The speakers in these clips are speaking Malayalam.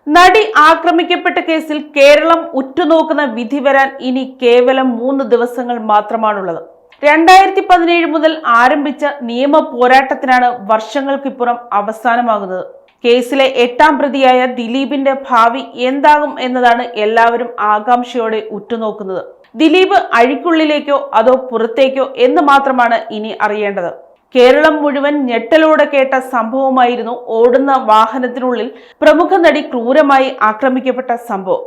നടി ആക്രമിക്കപ്പെട്ട കേസിൽ കേരളം ഉറ്റുനോക്കുന്ന വിധി വരാൻ ഇനി കേവലം 3 ദിവസങ്ങൾ മാത്രമാണുള്ളത്. 2017 മുതൽ ആരംഭിച്ച നിയമ പോരാട്ടത്തിനാണ് വർഷങ്ങൾക്കിപ്പുറം അവസാനമാകുന്നത്. കേസിലെ 8ാം പ്രതിയായ ദിലീപിന്റെ ഭാവി എന്താകും എന്നതാണ് എല്ലാവരും ആകാംക്ഷയോടെ ഉറ്റുനോക്കുന്നത്. ദിലീപ് അഴിക്കുള്ളിലേക്കോ അതോ പുറത്തേക്കോ എന്ന് മാത്രമാണ് ഇനി അറിയേണ്ടത്. കേരളം മുഴുവൻ ഞെട്ടലോടെ കേട്ട സംഭവമായിരുന്നു ഓടുന്ന വാഹനത്തിനുള്ളിൽ പ്രമുഖ നടി ക്രൂരമായി ആക്രമിക്കപ്പെട്ട സംഭവം.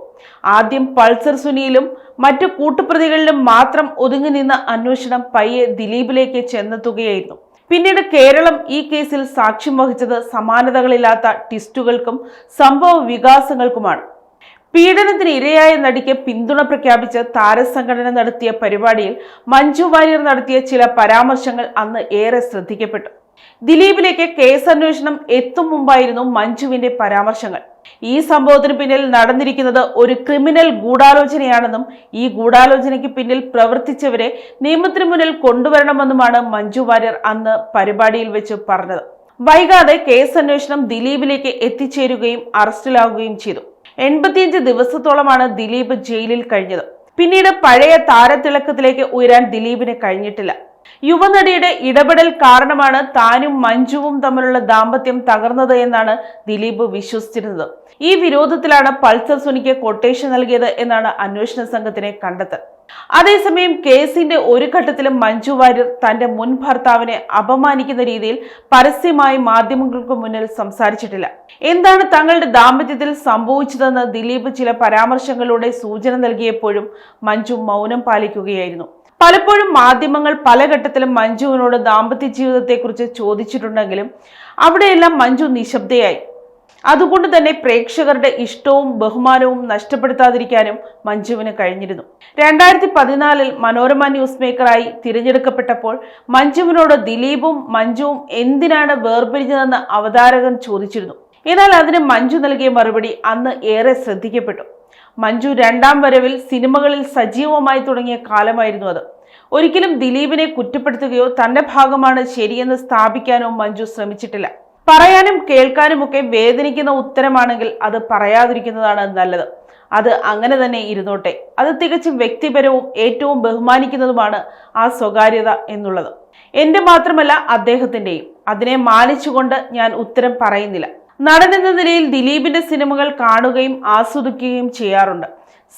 ആദ്യം പൾസർ സുനിയിലും മറ്റു കൂട്ടുപ്രതികളിലും മാത്രം ഒതുങ്ങി നിന്ന അന്വേഷണം പയ്യെ ദിലീപിലേക്ക് ചെന്നെത്തുകയായിരുന്നു. പിന്നീട് കേരളം ഈ കേസിൽ സാക്ഷ്യം വഹിച്ചത് സമാനതകളില്ലാത്ത ട്വിസ്റ്റുകൾക്കും സംഭവ വികാസങ്ങൾക്കുമാണ്. പീഡനത്തിന് ഇരയായ നടിക്ക് പിന്തുണ പ്രഖ്യാപിച്ച് താരസംഘടന നടത്തിയ പരിപാടിയിൽ മഞ്ജു വാര്യർ നടത്തിയ ചില പരാമർശങ്ങൾ അന്ന് ഏറെ ശ്രദ്ധിക്കപ്പെട്ടു. ദിലീപിലേക്ക് കേസന്വേഷണം എത്തും മുമ്പായിരുന്നു മഞ്ജുവിന്റെ പരാമർശങ്ങൾ. ഈ സംഭവത്തിന് പിന്നിൽ നടന്നിരിക്കുന്നത് ഒരു ക്രിമിനൽ ഗൂഢാലോചനയാണെന്നും ഈ ഗൂഢാലോചനയ്ക്ക് പിന്നിൽ പ്രവർത്തിച്ചവരെ നിയമത്തിന് മുന്നിൽ കൊണ്ടുവരണമെന്നുമാണ് മഞ്ജു വാര്യർ അന്ന് പരിപാടിയിൽ വെച്ച് പറഞ്ഞത്. വൈകാതെ കേസന്വേഷണം ദിലീപിലേക്ക് എത്തിച്ചേരുകയും അറസ്റ്റിലാവുകയും ചെയ്തു. 85 ദിവസത്തോളമാണ് ദിലീപ് ജയിലിൽ കഴിഞ്ഞത്. പിന്നീട് പഴയ താരത്തിളക്കത്തിലേക്ക് ഉയരാൻ ദിലീപിന് കഴിഞ്ഞിട്ടില്ല. യുവനടിയുടെ ഇടപെടൽ കാരണമാണ് താനും മഞ്ജുവും തമ്മിലുള്ള ദാമ്പത്യം തകർന്നത് എന്നാണ് ദിലീപ് വിശ്വസിച്ചിരുന്നത്. ഈ വിരോധത്തിലാണ് പൾസർ സുനിക്ക് കൊട്ടേഷൻ നൽകിയത് എന്നാണ് അന്വേഷണ സംഘത്തിനെ കണ്ടെത്തൽ. അതേസമയം കേസിന്റെ ഒരു ഘട്ടത്തിലും മഞ്ജു വാര്യർ തന്റെ മുൻ ഭർത്താവിനെ അപമാനിക്കുന്ന രീതിയിൽ പരസ്യമായി മാധ്യമങ്ങൾക്ക് മുന്നിൽ സംസാരിച്ചിട്ടില്ല. എന്താണ് തങ്ങളുടെ ദാമ്പത്യത്തിൽ സംഭവിച്ചതെന്ന് ദിലീപ് ചില പരാമർശങ്ങളിലൂടെ സൂചന നൽകിയപ്പോഴും മഞ്ജു മൗനം പാലിക്കുകയായിരുന്നു. പലപ്പോഴും മാധ്യമങ്ങൾ പല ഘട്ടത്തിലും മഞ്ജുവിനോട് ദാമ്പത്യ ജീവിതത്തെക്കുറിച്ച് ചോദിച്ചിട്ടുണ്ടെങ്കിലും അവിടെയെല്ലാം മഞ്ജു നിശബ്ദയായി. അതുകൊണ്ട് തന്നെ പ്രേക്ഷകരുടെ ഇഷ്ടവും ബഹുമാനവും നഷ്ടപ്പെടുത്താതിരിക്കാനും മഞ്ജുവിന് കഴിഞ്ഞിരുന്നു. 2014 മനോരമ ന്യൂസ് മേക്കറായി തിരഞ്ഞെടുക്കപ്പെട്ടപ്പോൾ മഞ്ജുവിനോട് ദിലീപും മഞ്ജുവും എന്തിനാണ് വേർപിരിഞ്ഞതെന്ന് അവതാരകൻ ചോദിച്ചിരുന്നു. എന്നാൽ അതിന് മഞ്ജു നൽകിയ മറുപടി അന്ന് ഏറെ ശ്രദ്ധിക്കപ്പെട്ടു. മഞ്ജു 2ാം വരവിൽ സിനിമകളിൽ സജീവമായി തുടങ്ങിയ കാലമായിരുന്നു അത്. ഒരിക്കലും ദിലീപിനെ കുറ്റപ്പെടുത്തുകയോ തന്റെ ഭാഗമാണ് ശരിയെന്ന് സ്ഥാപിക്കാനോ മഞ്ജു ശ്രമിച്ചിട്ടില്ല. പറയാനും കേൾക്കാനുമൊക്കെ വേദനിക്കുന്ന ഉത്തരമാണെങ്കിൽ അത് പറയാതിരിക്കുന്നതാണ് നല്ലത്. അത് അങ്ങനെ തന്നെ ഇരുന്നോട്ടെ. അത് തികച്ചും വ്യക്തിപരവും ഏറ്റവും ബഹുമാനിക്കുന്നതുമാണ് ആ സ്വകാര്യത എന്നുള്ളത്. എന്റെ മാത്രമല്ല അദ്ദേഹത്തിന്റെയും. അതിനെ മാനിച്ചുകൊണ്ട് ഞാൻ ഉത്തരം പറയുന്നില്ല. നടൻ എന്ന നിലയിൽ ദിലീപിന്റെ സിനിമകൾ കാണുകയും ആസ്വദിക്കുകയും ചെയ്യാറുണ്ട്.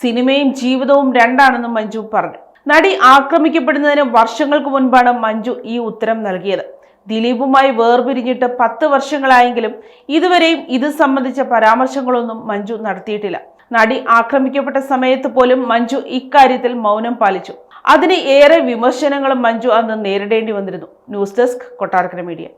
സിനിമയും ജീവിതവും രണ്ടാണെന്നും മഞ്ജു പറഞ്ഞു. നടി ആക്രമിക്കപ്പെടുന്നതിന് വർഷങ്ങൾക്ക് മുൻപാണ് മഞ്ജു ഈ ഉത്തരം നൽകിയത്. ദിലീപുമായി വേർപിരിഞ്ഞിട്ട് 10 വർഷങ്ങളായെങ്കിലും ഇതുവരെയും ഇത് സംബന്ധിച്ച പരാമർശങ്ങളൊന്നും മഞ്ജു നടത്തിയിട്ടില്ല. നടി ആക്രമിക്കപ്പെട്ട സമയത്ത് പോലും മഞ്ജു ഇക്കാര്യത്തിൽ മൗനം പാലിച്ചു. അതിന് ഏറെ വിമർശനങ്ങളും മഞ്ജു അന്ന് നേരിടേണ്ടി വന്നിരുന്നു. News desk, Kottarakkara media.